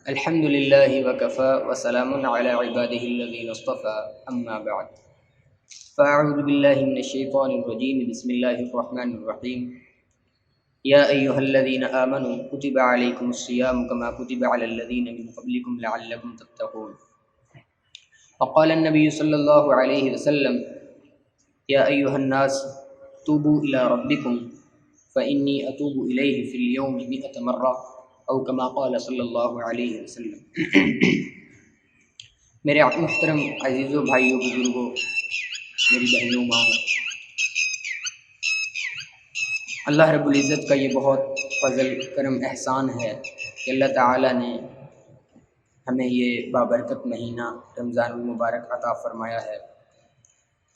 الحمد للہ وکفى وسلام علی عباده الذین اصطفى اما بعد فاعوذ باللہ من الشیطان الرجیم بسم اللہ الرحمن الرحیم یا ایہا الذین آمنوا کتب علیکم الصیام کما کتب علی الذین من قبلکم لعلکم تتقون وقال النبی صلی اللہ علیہ وسلم یا ایہا الناس توبوا الی ربکم فانی اتوب الیہ فی اليوم 100 مرہ او کما قال صلی اللہ علیہ وسلم۔ میرے محترم عزیزوں، بھائیوں، بزرگوں، میری بہنوں، ماں، اللہ رب العزت کا یہ بہت فضل کرم احسان ہے کہ اللہ تعالیٰ نے ہمیں یہ بابرکت مہینہ رمضان المبارک عطا فرمایا ہے۔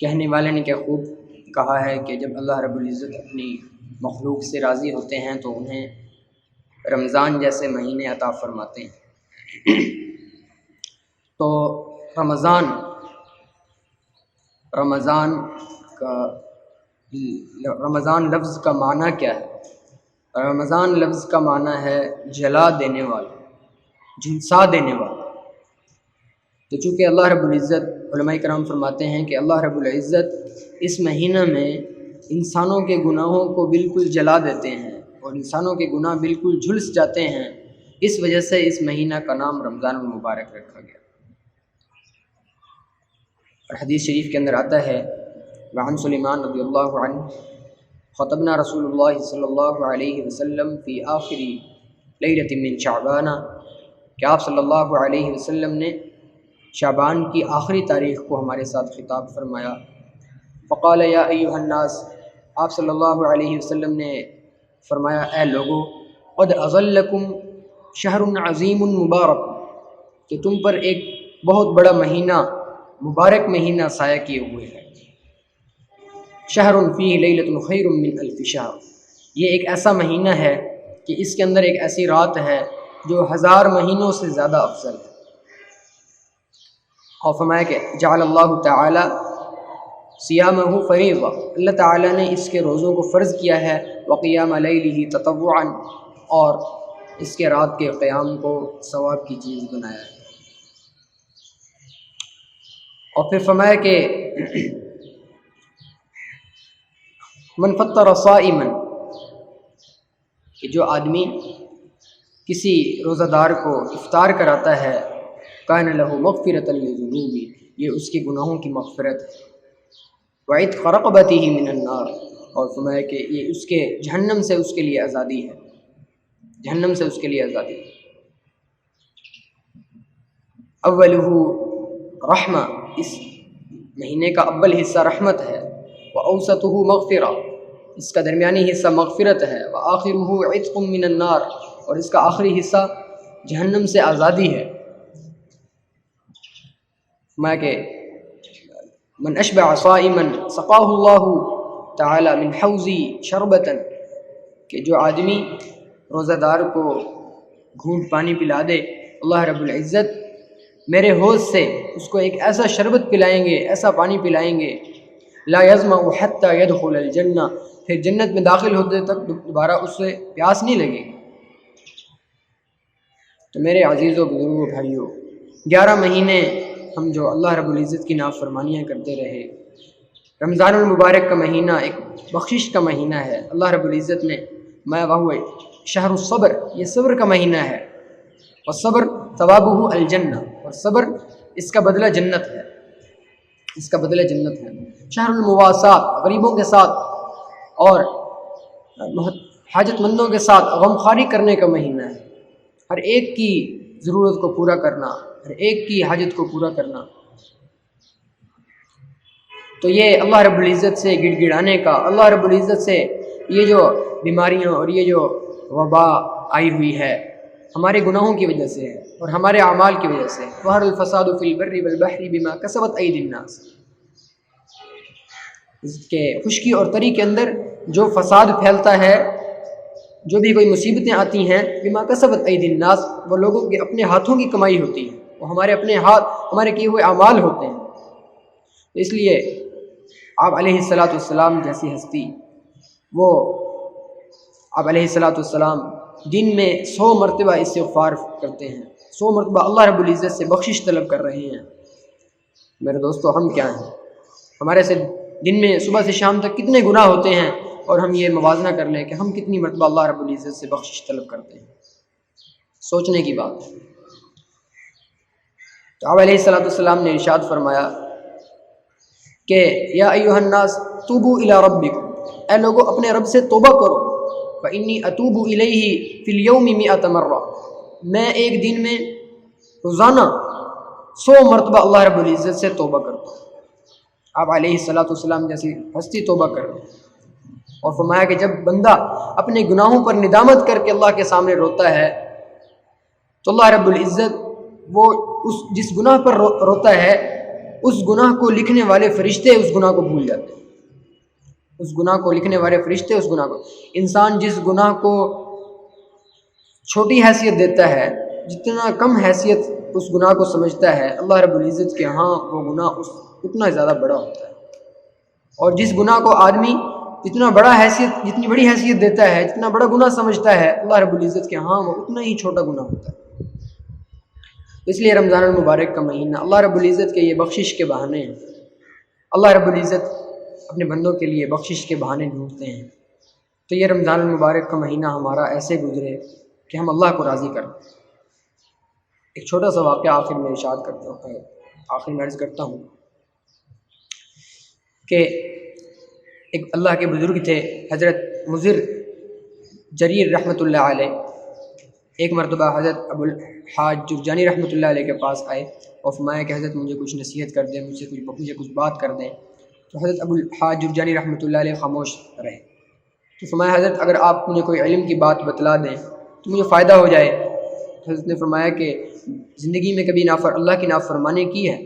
کہنے والے نے کیا خوب کہا ہے کہ جب اللہ رب العزت اپنی مخلوق سے راضی ہوتے ہیں تو انہیں رمضان جیسے مہینے عطا فرماتے ہیں۔ تو رمضان لفظ کا معنی کیا ہے؟ رمضان لفظ کا معنی ہے جلا دینے والا، جھلسا دینے والا۔ تو چونکہ اللہ رب العزت، علماء کرام فرماتے ہیں کہ اللہ رب العزت اس مہینہ میں انسانوں کے گناہوں کو بالکل جلا دیتے ہیں اور انسانوں کے گناہ بالکل جھلس جاتے ہیں، اس وجہ سے اس مہینہ کا نام رمضان المبارک رکھا گیا۔ اور حدیث شریف کے اندر آتا ہے وعن سلیمان رضی اللہ عنہ خطبنا رسول اللہ صلی اللہ علیہ وسلم فی آخر لیلۃ من شعبان، کہ آپ صلی اللہ علیہ وسلم نے شعبان کی آخری تاریخ کو ہمارے ساتھ خطاب فرمایا۔ فقال یا ایھا الناس، آپ صلی اللہ علیہ وسلم نے فرمایا اے لوگو، قد اظلکم شہر عظیم مبارک، کہ تم پر ایک بہت بڑا مہینہ، مبارک مہینہ سایہ کیے ہوئے ہے۔ شہر فیہ لیلۃ خیر من الف شہر، یہ ایک ایسا مہینہ ہے کہ اس کے اندر ایک ایسی رات ہے جو 1000 مہینوں سے زیادہ افضل ہے۔ اور فرمایا کہ جعل اللہ تعالی صیامہ فریضہ، اللہ تعالیٰ نے اس کے روزوں کو فرض کیا ہے، وقیام لیلہ تطوعا، اور اس کے رات کے قیام کو ثواب کی چیز بنایا ہے۔ اور پھر فرمایا کہ من فطر صائما، کہ جو آدمی کسی روزہ دار کو افطار کراتا ہے، کان لہ مغفرۃ لذنوبہ، یہ اس کے گناہوں کی مغفرت ہے۔ وعتق رقبتہ من النار، اور فرمایا کہ یہ اس کے جہنم سے اس کے لیے آزادی ہے، جہنم سے اس کے لیے آزادی ہے۔ اولہ رحمہ، اس مہینے کا اول حصہ رحمت ہے، واوسطہ مغفرہ، اس کا درمیانی حصہ مغفرت ہے، وآخرہ عتق من النار، اور اس کا آخری حصہ جہنم سے آزادی ہے۔ فرمایا کہ من اشبع صائما سقاہ اللہ تعالی من حوضی شربتا، کہ جو آدمی روزہ دار کو گھونٹ پانی پلا دے، اللہ رب العزت میرے حوض سے اس کو ایک ایسا شربت پلائیں گے، ایسا پانی پلائیں گے، لا یظمأ حتی یدخل الجنہ، پھر جنت میں داخل ہوتے تک دوبارہ اس سے پیاس نہیں لگے گی۔ تو میرے عزیزوں، بزرگوں، بھائیوں، 11 مہینے ہم جو اللہ رب العزت کی نافرمانیاں کرتے رہے، رمضان المبارک کا مہینہ ایک بخشش کا مہینہ ہے۔ اللہ رب العزت نے ما وہو شہر الصبر، یہ صبر کا مہینہ ہے، اور صبر ثوابہ الجنہ، اور صبر اس کا بدلہ جنت ہے، اس کا بدلہ جنت ہے۔ شہر المواسات، غریبوں کے ساتھ اور حاجت مندوں کے ساتھ غمخواری کرنے کا مہینہ ہے، ہر ایک کی ضرورت کو پورا کرنا، ہر ایک کی حاجت کو پورا کرنا۔ تو یہ اللہ رب العزت سے گڑ گڑانے کا، اللہ رب العزت سے یہ جو بیماریاں اور یہ جو وبا آئی ہوئی ہے، ہمارے گناہوں کی وجہ سے ہے اور ہمارے اعمال کی وجہ سے۔ ظہر الفساد فی البر والبحر بما کسبت ایدی الناس، اس کے خشکی اور تری کے اندر جو فساد پھیلتا ہے، جو بھی کوئی مصیبتیں آتی ہیں، بما کسبت ایدی الناس، وہ لوگوں کے اپنے ہاتھوں کی کمائی ہوتی ہے، وہ ہمارے اپنے ہاتھ، ہمارے کیے ہوئے اعمال ہوتے ہیں۔ اس لیے آپ علیہ السلام جیسی ہستی، وہ آپ علیہ السلام دن میں 100 مرتبہ استغفار کرتے ہیں، 100 مرتبہ اللہ رب العزت سے بخشش طلب کر رہے ہیں، میرے دوستو ہم کیا ہیں؟ ہمارے سے دن میں صبح سے شام تک کتنے گناہ ہوتے ہیں، اور ہم یہ موازنہ کر لیں کہ ہم کتنی مرتبہ اللہ رب العزت سے بخشش طلب کرتے ہیں۔ سوچنے کی بات۔ تو آپ علیہ السلام نے ارشاد فرمایا کہ یا ایھا الناس توبوا الی ربکم، اے لوگو اپنے رب سے توبہ کرو، فانی اتوب الیہ فی الیوم 100 مرہ، میں ایک دن میں روزانہ 100 مرتبہ اللہ رب العزت سے توبہ کرتا ہوں۔ آپ علیہ السلام جیسی ہستی توبہ کر رہے ہیں، اور فرمایا کہ جب بندہ اپنے گناہوں پر ندامت کر کے اللہ کے سامنے روتا ہے تو اللہ رب العزت وہ جس گناہ پر روتا ہے اس گناہ کو لکھنے والے فرشتے اس گناہ کو بھول جاتے ہیں، اس گناہ کو لکھنے والے فرشتے اس گناہ کو، انسان جس گناہ کو چھوٹی حیثیت دیتا ہے، جتنا کم حیثیت اس گناہ کو سمجھتا ہے، اللہ رب العزت کے ہاں وہ گناہ اتنا زیادہ بڑا ہوتا ہے۔ اور جس گناہ کو آدمی جتنی بڑی حیثیت دیتا ہے، جتنا بڑا گناہ سمجھتا ہے، اللہ رب العزت کے ہاں وہ اتنا ہی چھوٹا گناہ ہوتا ہے۔ اس لیے رمضان المبارک کا مہینہ اللہ رب العزت کے یہ بخشش کے بہانے ہیں، اللہ رب العزت اپنے بندوں کے لیے بخشش کے بہانے ڈھونڈتے ہیں۔ تو یہ رمضان المبارک کا مہینہ ہمارا ایسے گزرے کہ ہم اللہ کو راضی کریں۔ ایک چھوٹا سا واقعہ آخر میں ارشاد کرتا ہوں، آخر میں عرض کرتا ہوں کہ ایک اللہ کے بزرگ تھے حضرت مضر جریر رحمۃ اللہ علیہ، ایک مرتبہ حضرت ابو الحاج جرجانی رحمۃ اللہ علیہ کے پاس آئے اور فرمایا کہ حضرت مجھے کچھ نصیحت کر دیں، مجھے کچھ بات کر دیں۔ تو حضرت ابو الحاج جرجانی رحمۃ اللہ علیہ خاموش رہے۔ تو فرمایا حضرت اگر آپ مجھے کوئی علم کی بات بتلا دیں تو مجھے فائدہ ہو جائے۔ حضرت نے فرمایا کہ زندگی میں کبھی اللہ کی نافرمانی کی ہے؟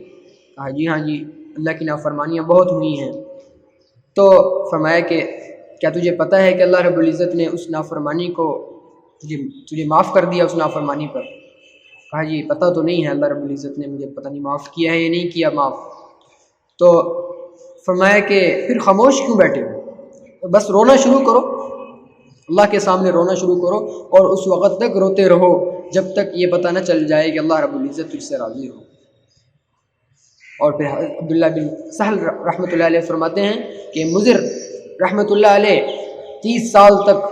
کہا جی ہاں جی، اللہ کی نافرمانیاں بہت ہوئی ہیں۔ تو فرمایا کہ کیا تجھے پتہ ہے کہ اللہ رب العزت نے اس نافرمانی کو تجھے معاف کر دیا اس نافرمانی پر؟ کہا جی پتہ تو نہیں ہے، اللہ رب العزت نے مجھے پتہ نہیں معاف کیا ہے یا نہیں کیا معاف۔ تو فرمایا کہ پھر خاموش کیوں بیٹھے ہو؟ بس رونا شروع کرو، اللہ کے سامنے رونا شروع کرو، اور اس وقت تک روتے رہو جب تک یہ پتہ نہ چل جائے کہ اللہ رب العزت تجھ سے راضی ہو۔ اور پھر عبداللہ بن سہل رحمۃ اللہ علیہ فرماتے ہیں کہ مضر رحمۃ اللہ علیہ 30 سال تک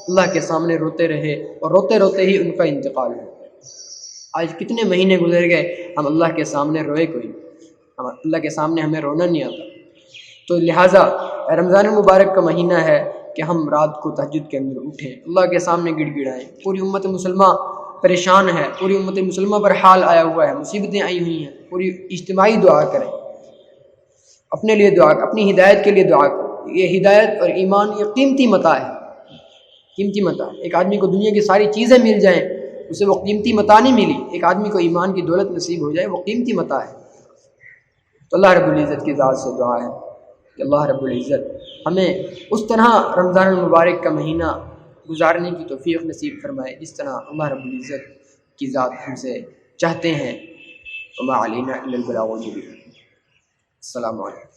اللہ کے سامنے روتے رہے، اور روتے روتے ہی ان کا انتقال ہو۔ آج کتنے مہینے گزر گئے، ہم اللہ کے سامنے روئے کوئی، اللہ کے سامنے ہمیں رونا نہیں آتا۔ تو لہٰذا رمضان المبارک کا مہینہ ہے کہ ہم رات کو تہجد کے اندر اٹھیں، اللہ کے سامنے گڑ گڑائیں۔ پوری امت مسلمہ پریشان ہے، پوری امت مسلمہ پر حال آیا ہوا ہے، مصیبتیں آئی ہوئی ہیں، پوری اجتماعی دعا کریں، اپنے لیے دعا، اپنی ہدایت کے لیے دعا کریں۔ یہ ہدایت اور ایمان یہ قیمتی متاع ہے، قیمتی متاع۔ ایک آدمی کو دنیا کی ساری چیزیں مل جائیں، اسے وہ قیمتی متاع نہیں ملی۔ ایک آدمی کو ایمان کی دولت نصیب ہو جائے، وہ قیمتی متاع ہے۔ تو اللہ رب العزت کی ذات سے دعا ہے کہ اللہ رب العزت ہمیں اس طرح رمضان المبارک کا مہینہ گزارنے کی توفیق نصیب فرمائے جس طرح اللہ رب العزت کی ذات ہم سے چاہتے ہیں۔ وما علینا الا البلاغ المبین۔ السلام علیکم۔